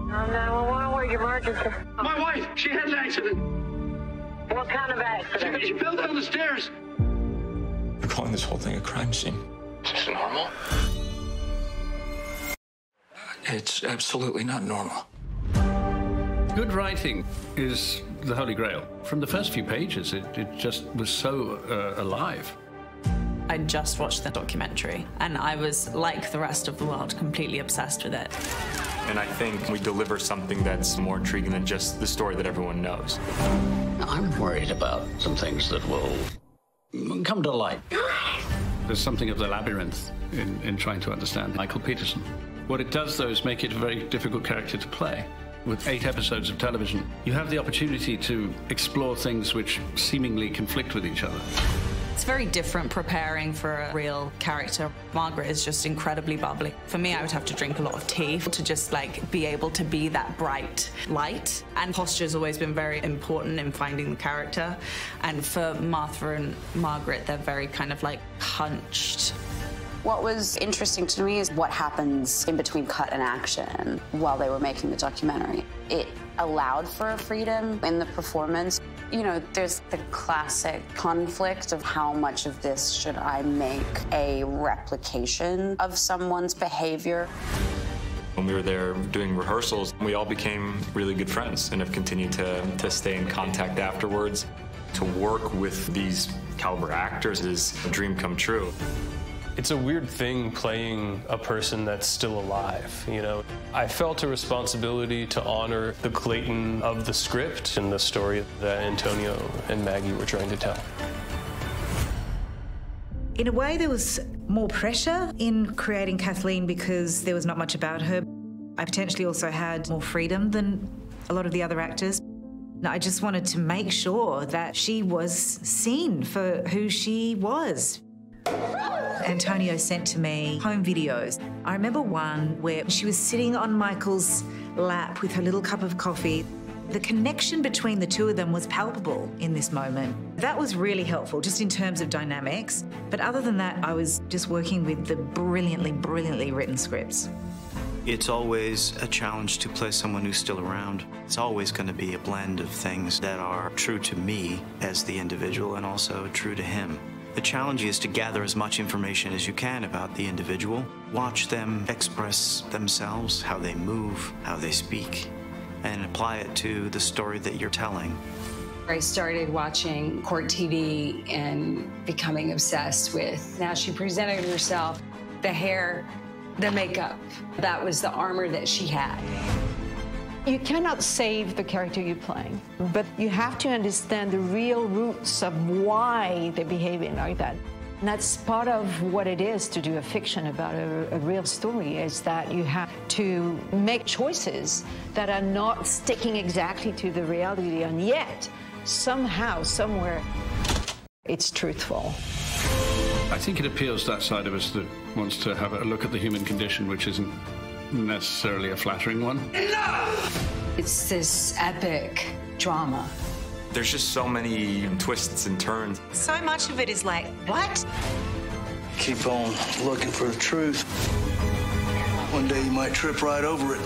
Where's your emergency? My wife, she had an accident. What kind of accident? She fell down the stairs. You're calling this whole thing a crime scene. Is this normal? It's absolutely not normal. Good writing is the Holy Grail. From the first few pages, it just was so alive. I just watched the documentary, and I was, like the rest of the world, completely obsessed with it. And I think we deliver something that's more intriguing than just the story that everyone knows. I'm worried about some things that will come to light. There's something of the labyrinth in trying to understand Michael Peterson. What it does, though, is make it a very difficult character to play. With 8 episodes of television, you have the opportunity to explore things which seemingly conflict with each other. It's very different preparing for a real character. Margaret is just incredibly bubbly. For me, I would have to drink a lot of tea to just, like, be able to be that bright light. And posture's always been very important in finding the character. And for Martha and Margaret, they're very kind of, like, hunched. What was interesting to me is what happens in between cut and action while they were making the documentary. It allowed for a freedom in the performance. You know, there's the classic conflict of how much of this should I make a replication of someone's behavior. When we were there doing rehearsals, we all became really good friends and have continued to stay in contact afterwards. To work with these caliber actors is a dream come true. It's a weird thing playing a person that's still alive, you know. I felt a responsibility to honor the Clayton of the script and the story that Antonio and Maggie were trying to tell. In a way, there was more pressure in creating Kathleen because there was not much about her. I potentially also had more freedom than a lot of the other actors. I just wanted to make sure that she was seen for who she was. Antonio sent to me home videos. I remember one where she was sitting on Michael's lap with her little cup of coffee. The connection between the two of them was palpable in this moment. That was really helpful, just in terms of dynamics. But other than that, I was just working with the brilliantly, brilliantly written scripts. It's always a challenge to play someone who's still around. It's always going to be a blend of things that are true to me as the individual and also true to him. The challenge is to gather as much information as you can about the individual, watch them express themselves, how they move, how they speak, and apply it to the story that you're telling. I started watching court TV and becoming obsessed with how she presented herself, the hair, the makeup. That was the armor that she had. You cannot save the character you're playing, but you have to understand the real roots of why they're behaving like that. And that's part of what it is to do a fiction about a real story, is that you have to make choices that are not sticking exactly to the reality, and yet, somehow, somewhere, it's truthful. I think it appeals to that side of us that wants to have a look at the human condition, which isn't necessarily a flattering one. It's this epic drama. There's just so many twists and turns. So much of it is like, what? Keep on looking for the truth. One day you might trip right over it.